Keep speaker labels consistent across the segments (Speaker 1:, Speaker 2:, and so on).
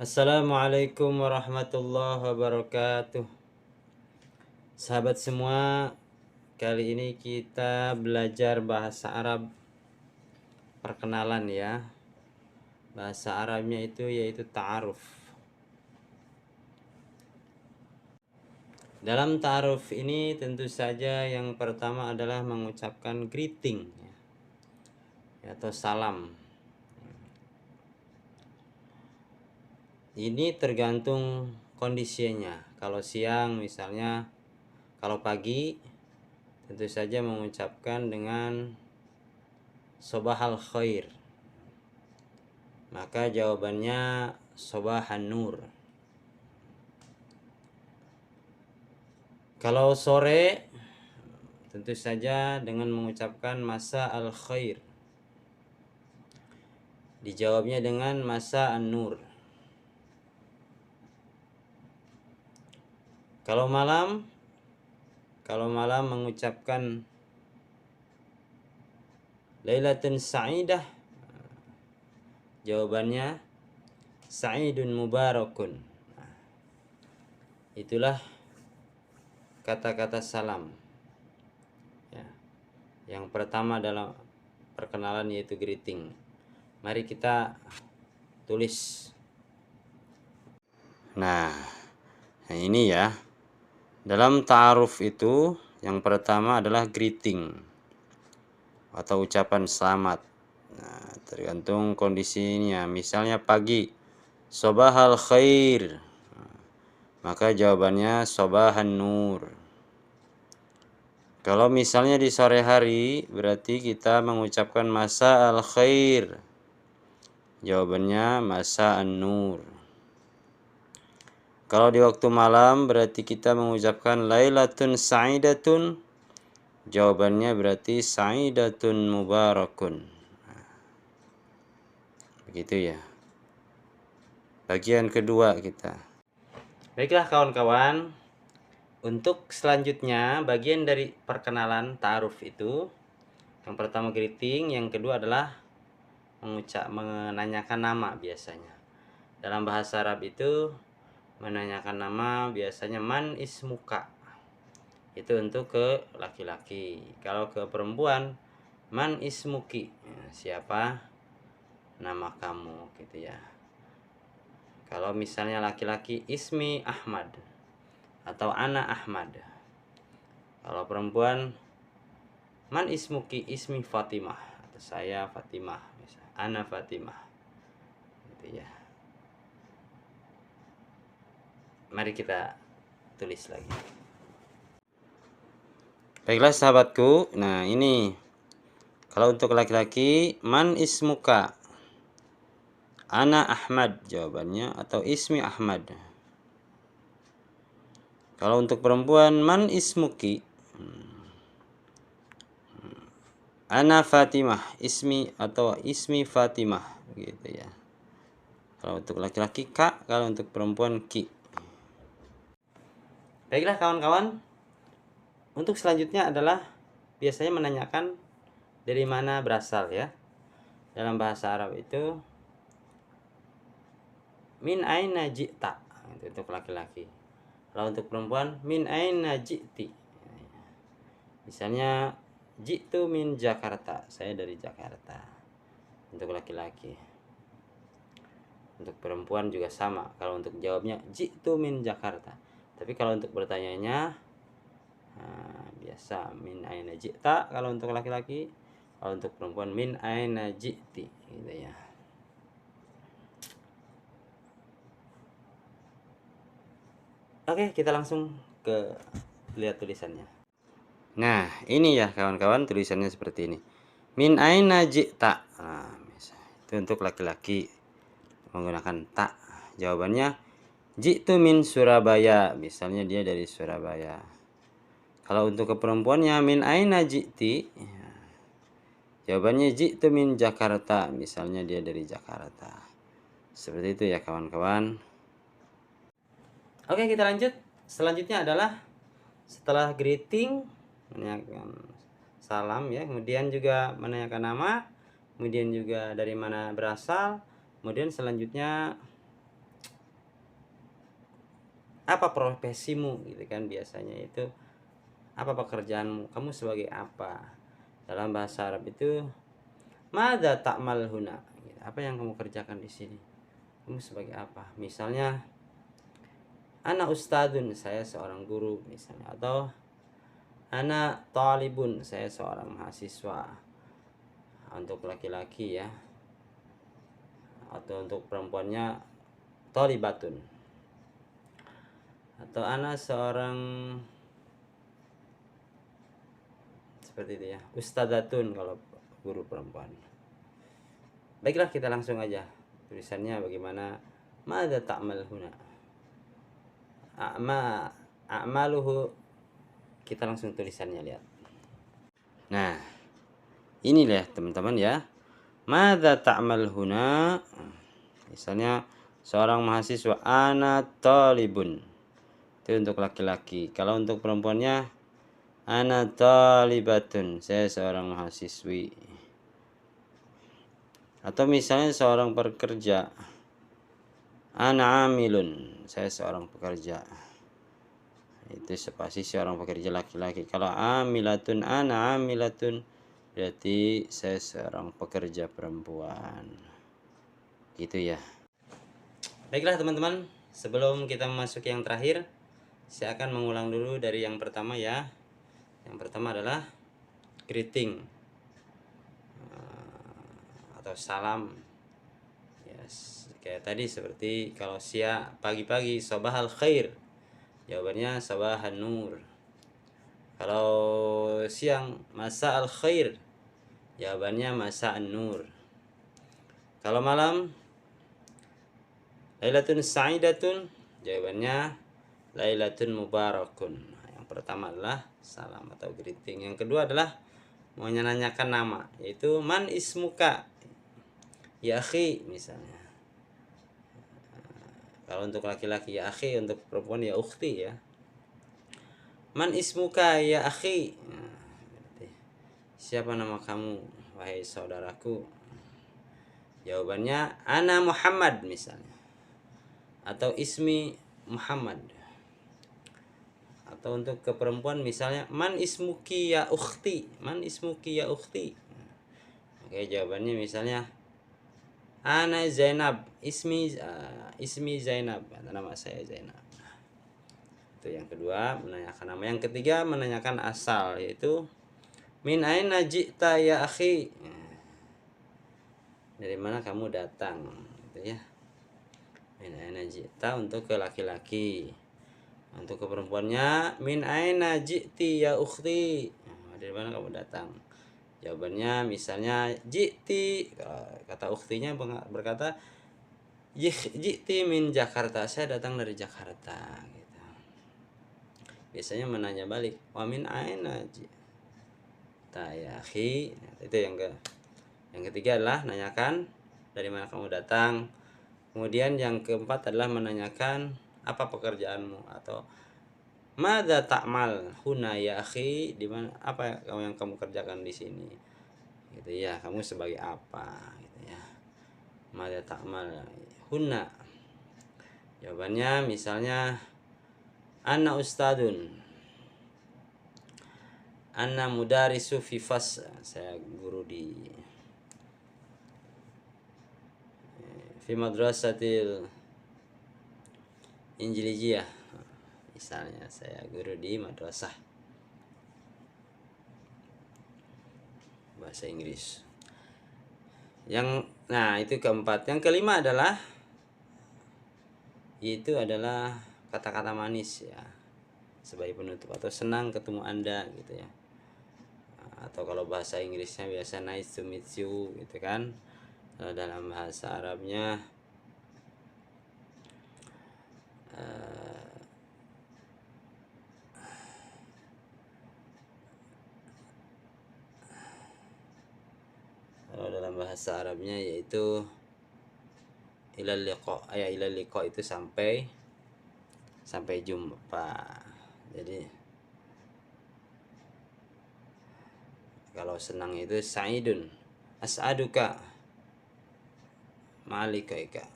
Speaker 1: Assalamualaikum warahmatullahi wabarakatuh. Sahabat semua, kali ini kita belajar bahasa Arab perkenalan ya. Bahasa Arabnya itu yaitu ta'aruf. Dalam ta'aruf ini tentu saja yang pertama adalah mengucapkan greeting ya, atau salam. Ini tergantung kondisinya. Kalau siang misalnya, kalau pagi tentu saja mengucapkan dengan sobahal khair. Maka jawabannya sobahan nur. Kalau sore tentu saja dengan mengucapkan masa al khair. Dijawabnya dengan masa an nur. Kalau malam mengucapkan lailatun sa'idah, jawabannya sa'idun mubarakun. Itulah kata-kata salam ya. Yang pertama dalam perkenalan yaitu greeting. Mari kita tulis. Nah ini ya. Dalam ta'aruf itu yang pertama adalah greeting atau ucapan selamat. Nah, tergantung kondisinya. Misalnya pagi, sobahal khair. Maka jawabannya sobahan nur. Kalau misalnya di sore hari, berarti kita mengucapkan masa al khair. Jawabannya masa an nur. Kalau di waktu malam, berarti kita mengucapkan lailatun sa'idatun. Jawabannya berarti sa'idatun mubarakun. Begitu ya. Bagian kedua kita. Baiklah kawan-kawan. Untuk selanjutnya, bagian dari perkenalan ta'aruf itu, yang pertama greeting, yang kedua adalah menanyakan nama biasanya. Dalam bahasa Arab itu menanyakan nama biasanya man ismuka. Itu untuk ke laki-laki. Kalau ke perempuan man ismuki. Siapa nama kamu gitu ya. Kalau misalnya laki-laki ismi Ahmad atau ana Ahmad. Kalau perempuan man ismuki ismi Fatimah atau saya Fatimah misalnya. Ana Fatimah gitu ya. Mari kita tulis lagi. Baiklah sahabatku. Nah ini kalau untuk laki-laki man ismuka ana Ahmad jawabannya atau ismi Ahmad. Kalau untuk perempuan man ismuki ana Fatimah ismi atau ismi Fatimah gitu ya. Kalau untuk laki-laki kak, kalau untuk perempuan ki. Baiklah kawan-kawan. Untuk selanjutnya adalah biasanya menanyakan dari mana berasal ya. Dalam bahasa Arab itu min aina ji'ta, itu untuk laki-laki. Kalau untuk perempuan min aina ji'ti. Misalnya ji'tu min Jakarta, saya dari Jakarta. Untuk laki-laki. Untuk perempuan juga sama. Kalau untuk jawabnya ji'tu min Jakarta. Tapi kalau untuk bertanyanya biasa min aina ji'ta kalau untuk laki-laki. Kalau untuk perempuan min aina ji'ti gitu ya. Oke, kita langsung ke lihat tulisannya. Nah, ini ya kawan-kawan tulisannya seperti ini. Min aina ji'ta. Nah, itu untuk laki-laki menggunakan ta. Jawabannya ji'tu min Surabaya. Misalnya dia dari Surabaya. Kalau untuk ke perempuannya min aina ji'ti. Jawabannya ji'tu min Jakarta. Misalnya dia dari Jakarta. Seperti itu ya kawan-kawan. Oke, kita lanjut. Selanjutnya adalah setelah greeting menanyakan salam ya, kemudian juga menanyakan nama, kemudian juga dari mana berasal, kemudian selanjutnya apa profesimu gitu kan, biasanya itu apa pekerjaanmu, kamu sebagai apa. Dalam bahasa Arab itu madza ta'mal huna, apa yang kamu kerjakan di sini, kamu sebagai apa. Misalnya ana ustadun, saya seorang guru misalnya, atau ana talibun, saya seorang mahasiswa untuk laki-laki ya, atau untuk perempuannya talibatun, atau ana seorang seperti itu ya, ustadzatun kalau guru perempuan. Baiklah, kita langsung aja tulisannya bagaimana. Madza ta'mal huna, a'maluhu, kita langsung tulisannya, lihat. Nah, ini ya teman-teman ya. Madza ta'mal huna, misalnya seorang mahasiswa, ana talibun, itu untuk laki-laki. Kalau untuk perempuannya ana talibatun, saya seorang mahasiswi. Atau misalnya seorang pekerja, ana amilun, saya seorang pekerja. Itu spasi seorang pekerja laki-laki. Kalau amilatun, ana amilatun, berarti saya seorang pekerja perempuan. Gitu ya. Baiklah teman-teman, sebelum kita memasuki yang terakhir, saya akan mengulang dulu dari yang pertama ya. Yang pertama adalah greeting atau salam. Yes. Kayak tadi, seperti kalau siang, pagi-pagi, sabahal khair, jawabannya sabahan nur. Kalau siang, masa al khair, jawabannya masa an nur. Kalau malam, lailatun sa'idatun, jawabannya lailatun mubarakun. Yang pertama adalah salam atau greeting. Yang kedua adalah menanyakan nama, yaitu man ismuka, ya akhi misalnya. Kalau untuk laki-laki ya akhi, untuk perempuan ya ukhti ya. Man ismuka ya akhi, siapa nama kamu wahai saudaraku. Jawabannya ana Muhammad misalnya, atau ismi Muhammad. Atau untuk ke perempuan misalnya man ismuki ya ukhti, man ismuki ya ukhti. Oke, jawabannya misalnya ana Zainab, ismi Zainab, nama saya Zainab. Itu yang kedua, menanyakan nama. Yang ketiga, menanyakan asal, yaitu min aina ji'ta ya akhi, dari mana kamu datang, gitu ya. Min aina ji'ta untuk ke laki-laki. Untuk ke perempuannya min aina ji'ti ya ukhti, dari mana kamu datang. Jawabannya misalnya ji'ti, kata ukhtinya berkata ji'ti min Jakarta, saya datang dari Jakarta gitu. Biasanya menanya balik, wa min aina ji'ta ya akhi. Itu yang ketiga adalah nanyakan dari mana kamu datang. Kemudian yang keempat adalah menanyakan apa pekerjaanmu, atau madza ta'mal huna ya akhi, di mana, apa yang kamu kerjakan di sini, gitu ya, kamu sebagai apa, gitu ya. Madza ta'mal huna, jawabannya misalnya ana ustadun, ana mudarisu fi fas, saya guru di fi madrasatil Injilijiyah, misalnya saya guru di madrasah bahasa Inggris. Nah itu keempat. Yang kelima adalah kata-kata manis ya, sebagai penutup, atau senang ketemu Anda gitu ya. Atau kalau bahasa Inggrisnya biasa nice to meet you gitu kan. Dalam bahasa Arabnya kalau dalam bahasa Arabnya yaitu ilal liqa, itu sampai jumpa. Jadi kalau senang itu sa'idun, as'aduka ma'alikaika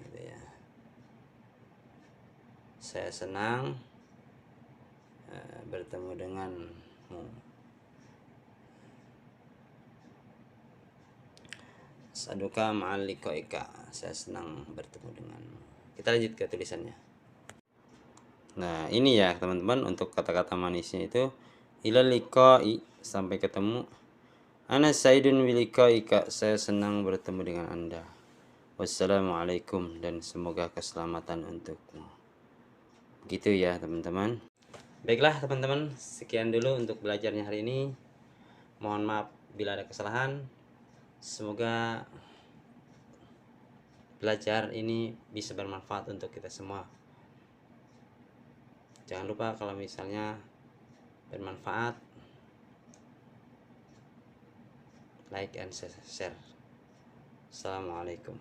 Speaker 1: gitu ya. saya senang bertemu denganmu. Saduka ma'al liqa'ika, saya senang bertemu denganmu. Kita lanjut ke tulisannya. Nah, ini ya teman-teman, untuk kata-kata manisnya itu ilal liqa'i, sampai ketemu. Ana saidun bi liqa'ika, saya senang bertemu dengan Anda. Wassalamualaikum, dan semoga keselamatan untukmu. Gitu ya teman-teman. Baiklah teman-teman, sekian dulu untuk belajarnya hari ini. Mohon maaf bila ada kesalahan. Semoga belajar ini bisa bermanfaat untuk kita semua. Jangan lupa kalau misalnya bermanfaat, like and share. Assalamualaikum.